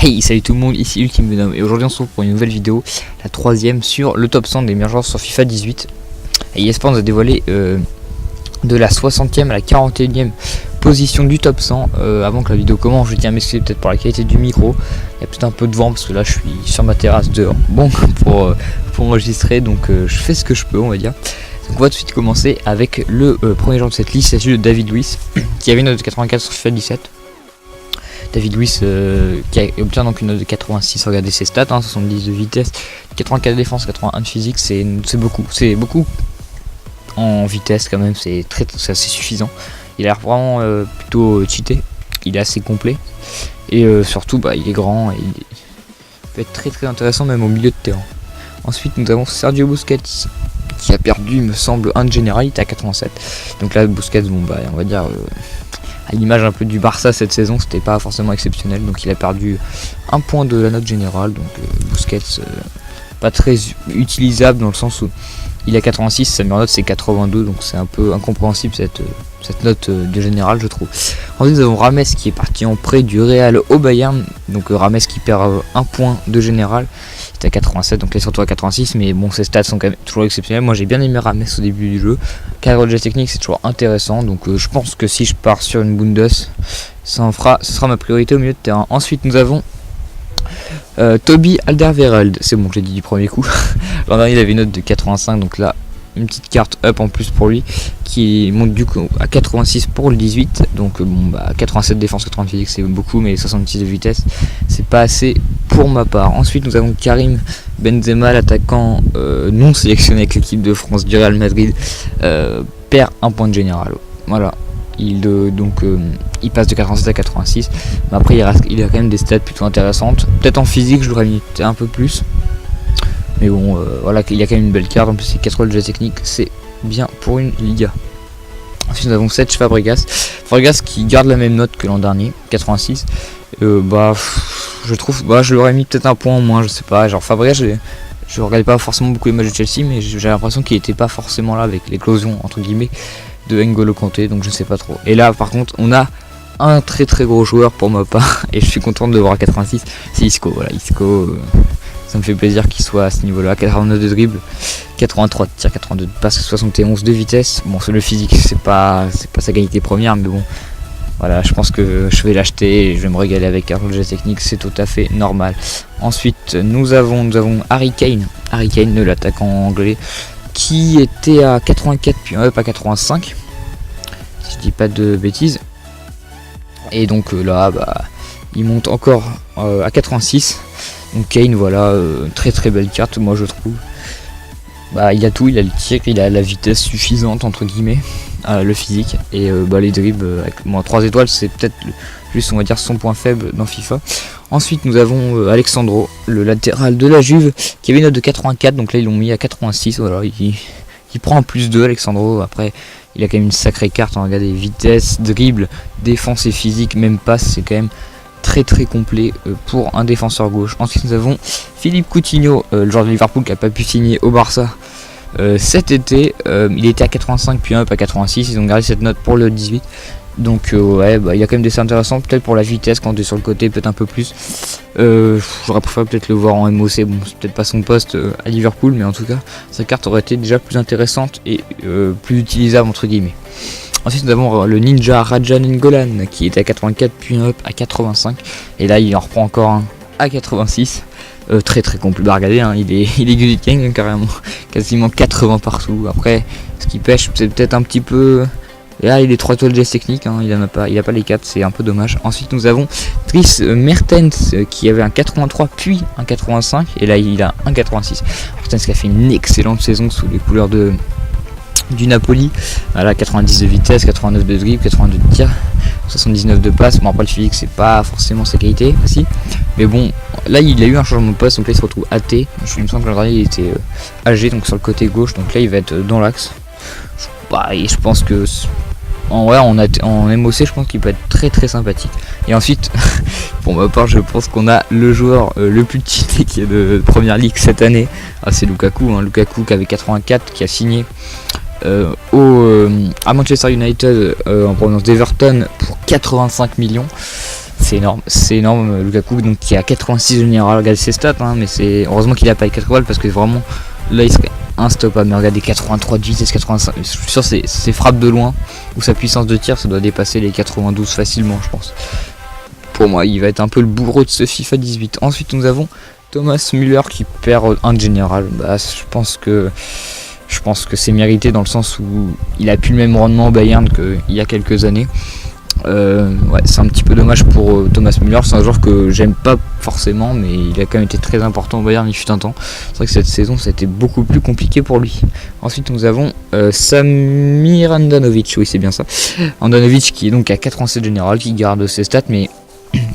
Hey, salut tout le monde, ici Ultime Venom et aujourd'hui on se retrouve pour une nouvelle vidéo, la troisième sur le top 100 des meilleurs joueurs sur FIFA 18. Et ESPN nous a dévoilé de la 60e à la 41e position du top 100. Avant que la vidéo commence, je tiens à m'excuser peut-être pour la qualité du micro. Il y a peut-être un peu de vent parce que là je suis sur ma terrasse dehors, bon, pour enregistrer, donc je fais ce que je peux, on va dire. Donc on va tout de suite commencer avec le premier joueur de cette liste, c'est celui de David Luiz, qui avait une note de 84 sur FIFA 17. David Luiz qui obtient donc une note de 86, regardez ses stats, 70 de vitesse, 84 de défense, 81 de physique, c'est beaucoup en vitesse quand même, c'est assez suffisant. Il a l'air vraiment plutôt cheaté, il est assez complet et surtout il est grand et il peut être très intéressant même au milieu de terrain. Ensuite nous avons Sergio Busquets qui a perdu, il me semble, un de général, il était à 87. Donc là Busquets, on va dire à l'image un peu du Barça cette saison, c'était pas forcément exceptionnel, donc il a perdu un point de la note générale. Donc Busquets pas très utilisable dans le sens où il a 86, sa meilleure note c'est 82, donc c'est un peu incompréhensible cette note de général, je trouve. Ensuite nous avons Rames qui est parti en prêt du Real au Bayern, donc Rames qui perd un point de général, c'était à 87, donc il est surtout à 86, mais bon, ses stats sont quand même toujours exceptionnels. Moi j'ai bien aimé Rames au début du jeu, cadre de geste technique c'est toujours intéressant, donc je pense que si je pars sur une Bundes, ce sera ma priorité au milieu de terrain. Ensuite nous avons Toby Alderweireld, c'est bon, j'ai dit du premier coup. L'an dernier il avait une note de 85, donc là une petite carte up en plus pour lui qui monte du coup à 86 pour le 18. Donc 87 de défense, 80 de physique c'est beaucoup, mais 66 de vitesse c'est pas assez pour ma part. Ensuite nous avons Karim Benzema, l'attaquant non sélectionné avec l'équipe de France du Real Madrid, perd un point de général. Voilà, il passe de 87 à 86, mais après il a quand même des stats plutôt intéressantes. Peut-être en physique je l'aurais mis un peu plus, mais bon, voilà, il y a quand même une belle carte. En plus c'est 4 de geste technique, c'est bien pour une Liga. Ensuite nous avons Cesc Fabregas qui garde la même note que l'an dernier, 86. Je trouve, je l'aurais mis peut-être un point en moins, je sais pas. Genre Fabregas, je regardais pas forcément beaucoup les matchs de Chelsea, mais j'ai l'impression qu'il était pas forcément là avec l'éclosion entre guillemets de N'Golo Kanté, donc je sais pas trop. Et là par contre on a un très gros joueur pour ma part et je suis content de le voir à 86, c'est Isco. Voilà, Isco, ça me fait plaisir qu'il soit à ce niveau là. 89 de dribble, 83 de tir, 82 de passe, 71 de vitesse. Bon, c'est le physique, c'est pas sa qualité première, mais bon voilà, je pense que je vais l'acheter et je vais me régaler avec un geste technique, c'est tout à fait normal. Ensuite nous avons Harry Kane, l'attaquant anglais, qui était à 84 puis up à 85 si je dis pas de bêtises, et donc là il monte encore à 86. Donc Kane, voilà, très belle carte moi je trouve. Il a tout, il a le tir, il a la vitesse suffisante entre guillemets, le physique et les dribbles avec moins 3 étoiles, c'est peut-être juste on va dire son point faible dans FIFA. Ensuite nous avons Alexandro, le latéral de la Juve, qui avait une note de 84, donc là ils l'ont mis à 86. Voilà, il prend en plus 2 Alexandro. Après il a quand même une sacrée carte, regardez, vitesse, dribble, défense et physique, même passe, c'est quand même très complet pour un défenseur gauche. Ensuite nous avons Philippe Coutinho, le joueur de Liverpool qui n'a pas pu signer au Barça cet été. Il était à 85 puis un up à 86, ils ont gardé cette note pour le 18. Donc il y a quand même des stats intéressants, peut-être pour la vitesse quand tu es sur le côté, peut-être un peu plus. J'aurais préféré peut-être le voir en MOC, bon c'est peut-être pas son poste à Liverpool, mais en tout cas sa carte aurait été déjà plus intéressante et plus utilisable entre guillemets. Ensuite nous avons le Ninja Raja Nainggolan qui était à 84 puis un up à 85, et là il en reprend encore un à 86. Très complet, regardez, il est Gullit King carrément, quasiment 80 partout. Après ce qui pêche c'est peut-être un petit peu, et là il est 3 toiles de geste technique, il a pas les 4, c'est un peu dommage. Ensuite nous avons Dries Mertens qui avait un 83 puis un 85, et là il a un 86. Mertens qui a fait une excellente saison sous les couleurs du Napoli. Voilà, 90 de vitesse, 89 de dribble, 82 de tir, 79 de passe. Bon après le physique c'est pas forcément sa qualité aussi, mais bon là il a eu un changement de poste, donc là il se retrouve AT. Je me sens que l'an dernier il était AG, donc sur le côté gauche, donc là il va être dans l'axe. Et je pense que en MOC je pense qu'il peut être très sympathique. Et ensuite pour ma part je pense qu'on a le joueur le plus cheaté qui est de première ligue cette année, c'est Lukaku, Lukaku qui avait 84, qui a signé à Manchester United en provenance d'Everton pour 85 millions. c'est énorme. Lukaku donc qui a 86 général, regardez ses stats, hein, mais c'est heureusement qu'il a pas les 4 balles parce que vraiment là il serait instoppable. Mais regardez 83 de vitesse, 85, je suis sûr c'est frappe de loin ou sa puissance de tir ça doit dépasser les 92 facilement je pense. Pour moi il va être un peu le bourreau de ce FIFA 18. Ensuite nous avons Thomas Müller qui perd un de général. Bah, je pense que c'est mérité dans le sens où il a plus le même rendement au Bayern qu'il y a quelques années. Ouais, c'est un petit peu dommage pour Thomas Müller. C'est un joueur que j'aime pas forcément, mais il a quand même été très important au Bayern il fut un temps. C'est vrai que cette saison ça a été beaucoup plus compliqué pour lui. Ensuite nous avons Samir Handanovic, oui c'est bien ça. Handanovic qui est donc à 87 général, qui garde ses stats, mais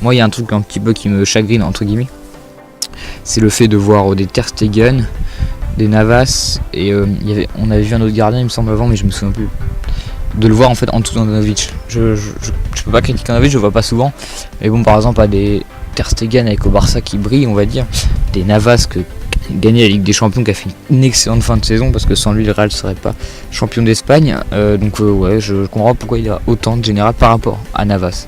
moi il y a un truc un petit peu qui me chagrine entre guillemets. C'est le fait de voir des Ter Stegen, des Navas et on avait vu un autre gardien il me semble avant mais je me souviens plus. De le voir en fait en dessous d'Handanovic. Je peux pas critiquer Handanovic, je le vois pas souvent. Mais bon par exemple à des Ter Stegen avec au Barça qui brille on va dire. Des Navas qui gagné la Ligue des Champions, qui a fait une excellente fin de saison parce que sans lui le Real serait pas champion d'Espagne. Ouais je comprends pourquoi il a autant de général par rapport à Navas.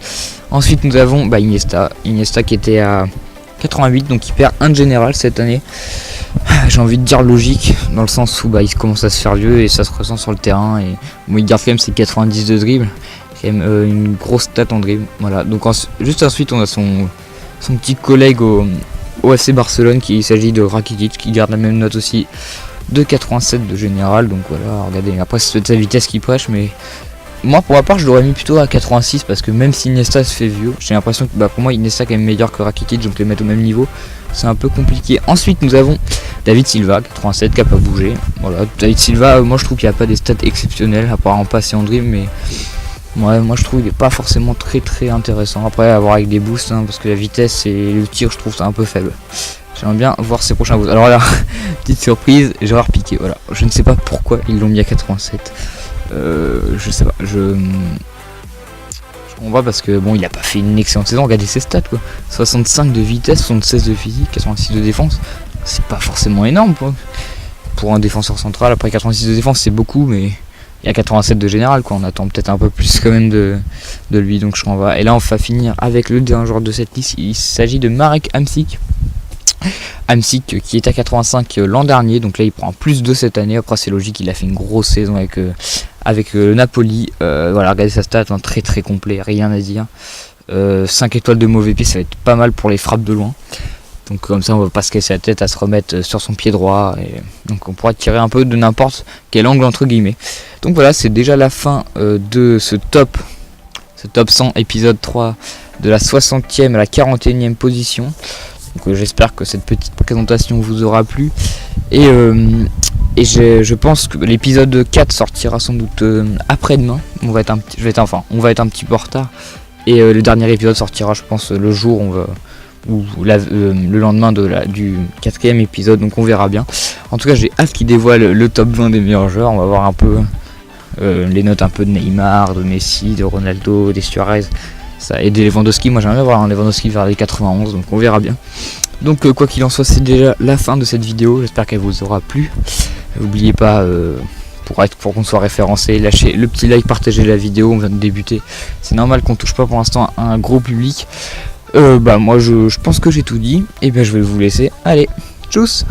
Ensuite nous avons Iniesta qui était à 88 donc il perd un de général cette année. J'ai envie de dire logique dans le sens où il commence à se faire vieux et ça se ressent sur le terrain et il garde quand même ses 90 de dribble, quand même une grosse stat en dribble. Voilà donc juste ensuite on a son petit collègue au FC Barcelone il s'agit de Rakitic qui garde la même note aussi de 87 de général. Donc voilà regardez après c'est sa vitesse qui prêche mais moi pour ma part je l'aurais mis plutôt à 86 parce que même si Iniesta se fait vieux j'ai l'impression que pour moi Iniesta est quand même meilleur que Rakitic donc les mettre au même niveau c'est un peu compliqué. Ensuite nous avons David Silva 87 qui a pas bougé. Voilà David Silva moi je trouve qu'il n'y a pas des stats exceptionnelles apparemment pas assez en dribble mais ouais, moi je trouve qu'il est pas forcément très intéressant après à voir avec des boosts parce que la vitesse et le tir je trouve c'est un peu faible. J'aimerais bien voir ses prochains boosts. Alors là petite surprise Gérard Piqué voilà je ne sais pas pourquoi ils l'ont mis à 87. Je sais pas, je comprends pas parce que bon il a pas fait une excellente saison, regardez ses stats quoi. 65 de vitesse, 76 de physique, 86 de défense, c'est pas forcément énorme quoi. Pour un défenseur central, après 86 de défense c'est beaucoup mais il y a 87 de général quoi, on attend peut-être un peu plus quand même de lui donc je m'en vais. Et là on va finir avec le dernier joueur de cette liste, il s'agit de Marek Hamšík qui était à 85 l'an dernier, donc là il prend plus de cette année, après c'est logique il a fait une grosse saison avec le Napoli, voilà regardez sa stat, très complet, rien à dire, 5 étoiles de mauvais pied, ça va être pas mal pour les frappes de loin, donc comme ça on va pas se casser la tête à se remettre sur son pied droit, et donc on pourra tirer un peu de n'importe quel angle entre guillemets. Donc voilà c'est déjà la fin de ce top 100 épisode 3 de la 60e à la 41e position. Donc j'espère que cette petite présentation vous aura plu et je pense que l'épisode 4 sortira sans doute après-demain. On va être un petit peu en retard et le dernier épisode sortira je pense le jour le lendemain du 4e épisode, donc on verra bien. En tout cas j'ai hâte qu'il dévoile le top 20 des meilleurs joueurs, on va voir un peu les notes un peu de Neymar, de Messi, de Ronaldo, des Suarez ça, et des Lewandowski. Moi j'aimerais voir un Lewandowski vers les 91 donc on verra bien. Donc quoi qu'il en soit c'est déjà la fin de cette vidéo, j'espère qu'elle vous aura plu. N'oubliez pas pour qu'on soit référencé, lâchez le petit like, partagez la vidéo, on vient de débuter, c'est normal qu'on touche pas pour l'instant à un gros public. Moi je pense que j'ai tout dit et bien je vais vous laisser, allez tchuss.